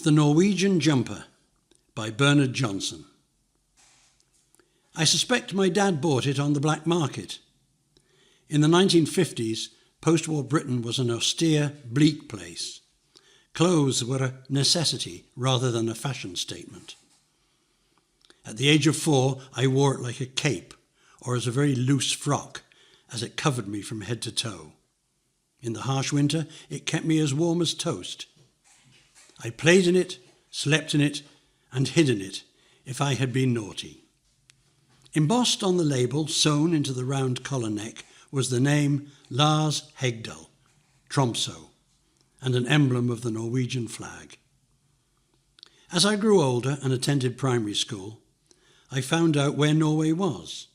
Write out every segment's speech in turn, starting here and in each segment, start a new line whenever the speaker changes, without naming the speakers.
The Norwegian Jumper by Bernard Johnson. I suspect my dad bought it on the black market. In the 1950s, post-war Britain was an austere, bleak place. Clothes were a necessity rather than a fashion statement. At the age of 4, I wore it like a cape or as a very loose frock, as it covered me from head to toe. In the harsh winter, it kept me as warm as toast. I played in it, slept in it, and hid in it if I had been naughty. Embossed on the label, sewn into the round collar neck, was the name Lars Hegdal, Tromsø, and an emblem of the Norwegian flag. As I grew older and attended primary school, I found out where Norway was.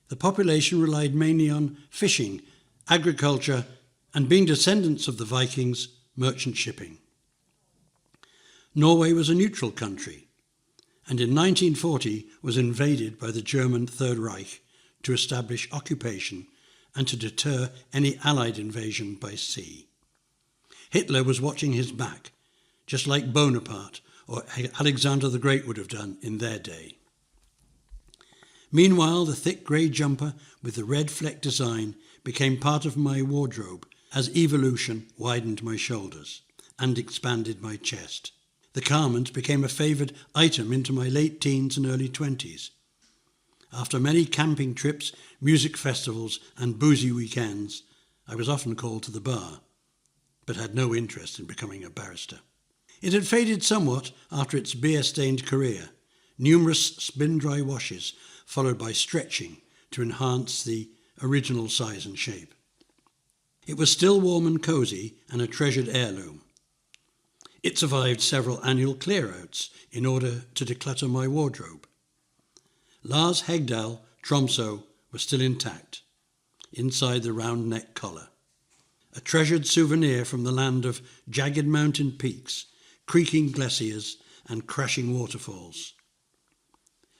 The population relied mainly on fishing, agriculture, and being descendants of the Vikings, merchant shipping. Norway was a neutral country, and in 1940 was invaded by the German Third Reich to establish occupation and to deter any Allied invasion by sea. Hitler was watching his back, just like Bonaparte or Alexander the Great would have done in their day. Meanwhile, the thick grey jumper with the red fleck design became part of my wardrobe as evolution widened my shoulders and expanded my chest. The garment became a favoured item into my late teens and early 20s. After many camping trips, music festivals and boozy weekends, I was often called to the bar, but had no interest in becoming a barrister. It had faded somewhat after its beer-stained career, numerous spin-dry washes followed by stretching to enhance the original size and shape. It was still warm and cosy and a treasured heirloom. It survived several annual clear-outs in order to declutter my wardrobe. Lars Hegdal, Tromsø, was still intact, inside the round neck collar. A treasured souvenir from the land of jagged mountain peaks, creaking glaciers and crashing waterfalls.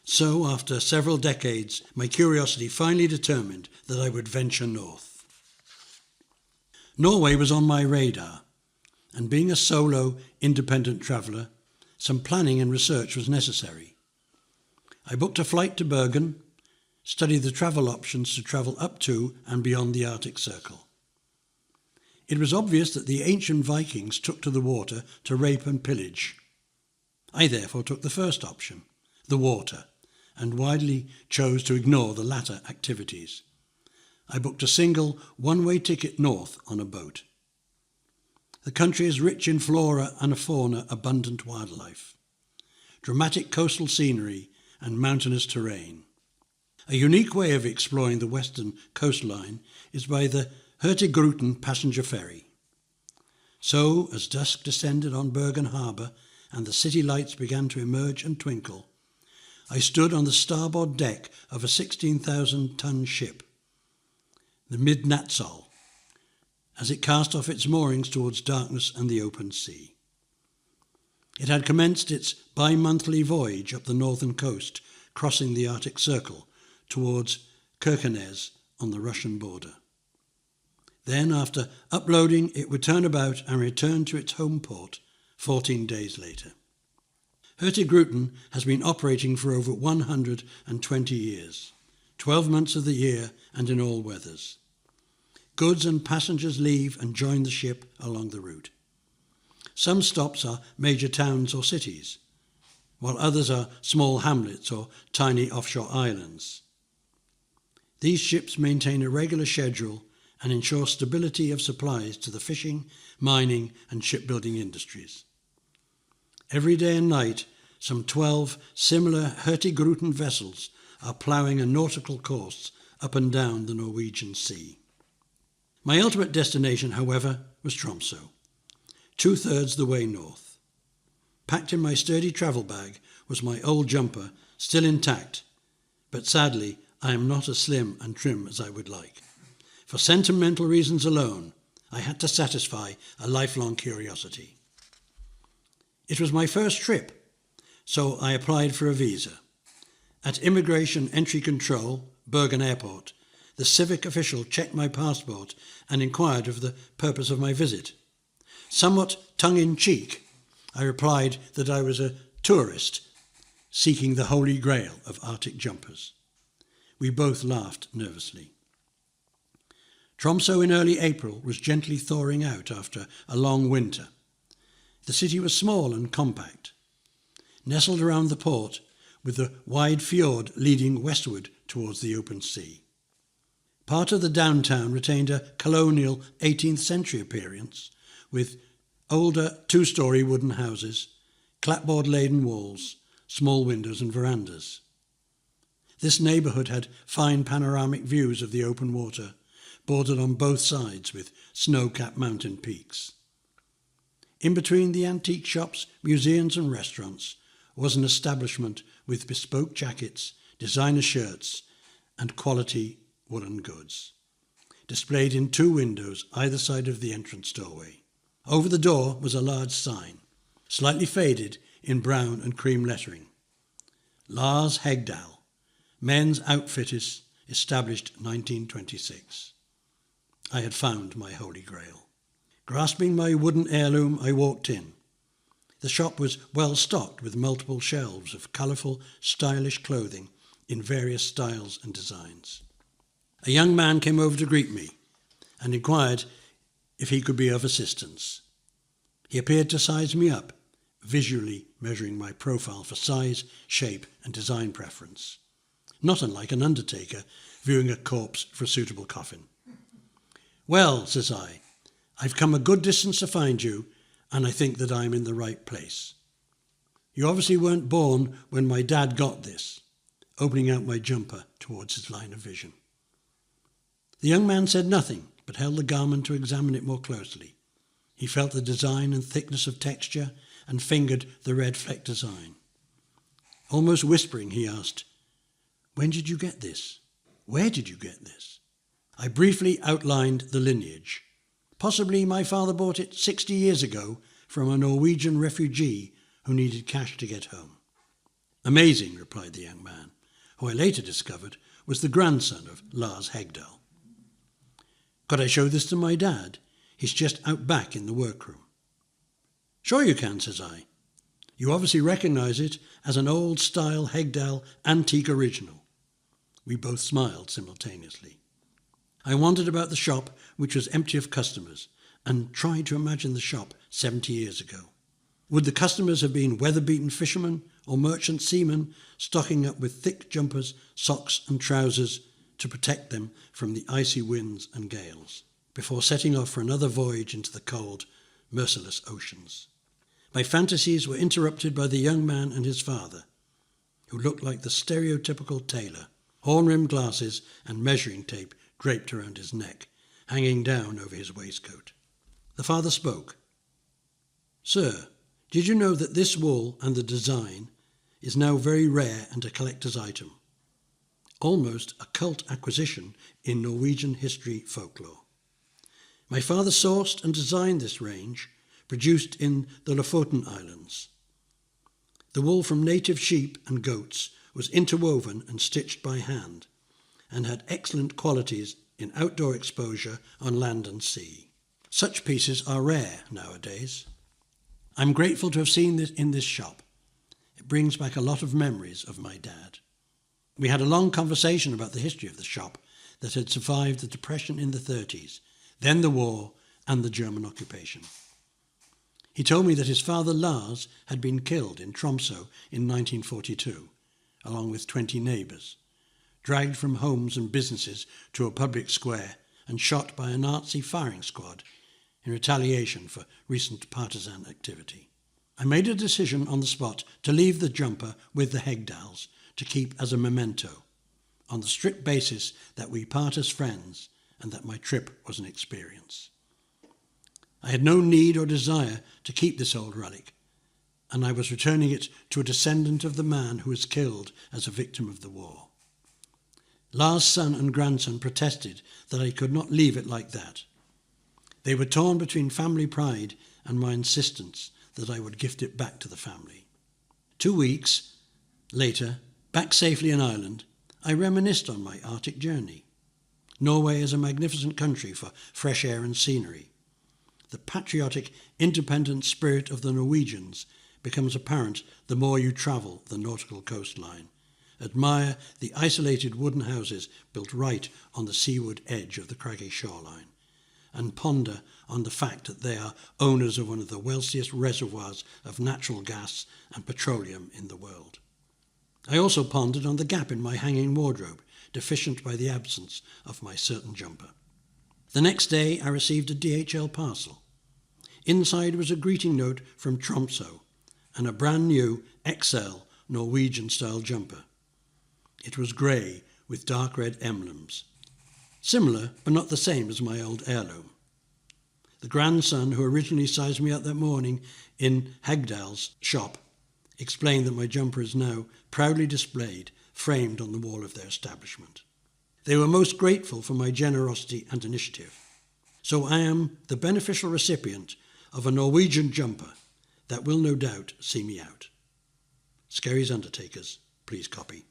So, after several decades, my curiosity finally determined that I would venture north. Norway was on my radar, and being a solo, independent traveller, some planning and research was necessary. I booked a flight to Bergen, studied the travel options to travel up to and beyond the Arctic Circle. It was obvious that the ancient Vikings took to the water to rape and pillage. I therefore took the first option, the water, and widely chose to ignore the latter activities. I booked a single one-way ticket north on a boat. The country is rich in flora and fauna, abundant wildlife, dramatic coastal scenery and mountainous terrain. A unique way of exploring the western coastline is by the Hurtigruten passenger ferry. So, as dusk descended on Bergen harbour and the city lights began to emerge and twinkle, I stood on the starboard deck of a 16,000-ton ship, the Midnatsol, as it cast off its moorings towards darkness and the open sea. It had commenced its bi-monthly voyage up the northern coast, crossing the Arctic Circle towards Kirkenes on the Russian border. Then, after uploading, it would turn about and return to its home port 14 days later. Hurtigruten has been operating for over 120 years, 12 months of the year and in all weathers. Goods and passengers leave and join the ship along the route. Some stops are major towns or cities, while others are small hamlets or tiny offshore islands. These ships maintain a regular schedule and ensure stability of supplies to the fishing, mining and shipbuilding industries. Every day and night, some 12 similar Hurtigruten vessels are ploughing a nautical course up and down the Norwegian Sea. My ultimate destination, however, was Tromsø, 2/3 the way north. Packed in my sturdy travel bag was my old jumper, still intact, but sadly I am not as slim and trim as I would like. For sentimental reasons alone, I had to satisfy a lifelong curiosity. It was my first trip, so I applied for a visa. At Immigration Entry Control, Bergen Airport, the civic official checked my passport and inquired of the purpose of my visit. Somewhat tongue-in-cheek, I replied that I was a tourist seeking the holy grail of Arctic jumpers. We both laughed nervously. Tromsø in early April was gently thawing out after a long winter. The city was small and compact, nestled around the port with the wide fjord leading westward towards the open sea. Part of the downtown retained a colonial 18th century appearance, with older two-storey wooden houses, clapboard-laden walls, small windows and verandas. This neighbourhood had fine panoramic views of the open water, bordered on both sides with snow-capped mountain peaks. In between the antique shops, museums and restaurants was an establishment with bespoke jackets, designer shirts and quality woolen goods, displayed in two windows either side of the entrance doorway. Over the door was a large sign, slightly faded in brown and cream lettering. Lars Hegdal, men's outfitters, established 1926. I had found my holy grail. Grasping my wooden heirloom, I walked in. The shop was well stocked with multiple shelves of colourful, stylish clothing in various styles and designs. A young man came over to greet me and inquired if he could be of assistance. He appeared to size me up, visually measuring my profile for size, shape and design preference, not unlike an undertaker viewing a corpse for a suitable coffin. "Well," says I, "I've come a good distance to find you, and I think that I'm in the right place. You obviously weren't born when my dad got this," opening out my jumper towards his line of vision. The young man said nothing, but held the garment to examine it more closely. He felt the design and thickness of texture and fingered the red fleck design. Almost whispering, he asked, "When did you get this? Where did you get this?" I briefly outlined the lineage. Possibly my father bought it 60 years ago from a Norwegian refugee who needed cash to get home. "Amazing," replied the young man, who I later discovered was the grandson of Lars Hegdal. "Could I show this to my dad? He's just out back in the workroom." "Sure you can," says I. "You obviously recognise it as an old-style Hegdal antique original." We both smiled simultaneously. I wandered about the shop, which was empty of customers, and tried to imagine the shop 70 years ago. Would the customers have been weather-beaten fishermen or merchant seamen stocking up with thick jumpers, socks and trousers to protect them from the icy winds and gales, before setting off for another voyage into the cold, merciless oceans? My fantasies were interrupted by the young man and his father, who looked like the stereotypical tailor, horn-rimmed glasses and measuring tape draped around his neck, hanging down over his waistcoat. The father spoke. "Sir, did you know that this wool and the design is now very rare and a collector's item? Almost a cult acquisition in Norwegian history folklore. My father sourced and designed this range, produced in the Lofoten Islands. The wool from native sheep and goats was interwoven and stitched by hand, and had excellent qualities in outdoor exposure on land and sea. Such pieces are rare nowadays. I'm grateful to have seen this in this shop. It brings back a lot of memories of my dad." We had a long conversation about the history of the shop that had survived the Depression in the 30s, then the war and the German occupation. He told me that his father Lars had been killed in Tromsø in 1942, along with 20 neighbours, dragged from homes and businesses to a public square and shot by a Nazi firing squad in retaliation for recent partisan activity. I made a decision on the spot to leave the jumper with the Hegdals to keep as a memento, on the strict basis that we part as friends and that my trip was an experience. I had no need or desire to keep this old relic, and I was returning it to a descendant of the man who was killed as a victim of the war. Lars' son and grandson protested that I could not leave it like that. They were torn between family pride and my insistence that I would gift it back to the family. 2 weeks later, back safely in Ireland, I reminisced on my Arctic journey. Norway is a magnificent country for fresh air and scenery. the patriotic, independent spirit of the Norwegians becomes apparent the more you travel the nautical coastline. Admire the isolated wooden houses built right on the seaward edge of the craggy shoreline, and ponder on the fact that they are owners of one of the wealthiest reservoirs of natural gas and petroleum in the world. I also pondered on the gap in my hanging wardrobe, deficient by the absence of my certain jumper. The next day I received a DHL parcel. Inside was a greeting note from Tromsø and a brand new XL Norwegian-style jumper. It was grey with dark red emblems, similar but not the same as my old heirloom. The grandson who originally sized me up that morning in Hagdal's shop explained that my jumper is now proudly displayed, framed on the wall of their establishment. They were most grateful for my generosity and initiative. So I am the beneficial recipient of a Norwegian jumper that will no doubt see me out. Skerry's Undertakers, please copy.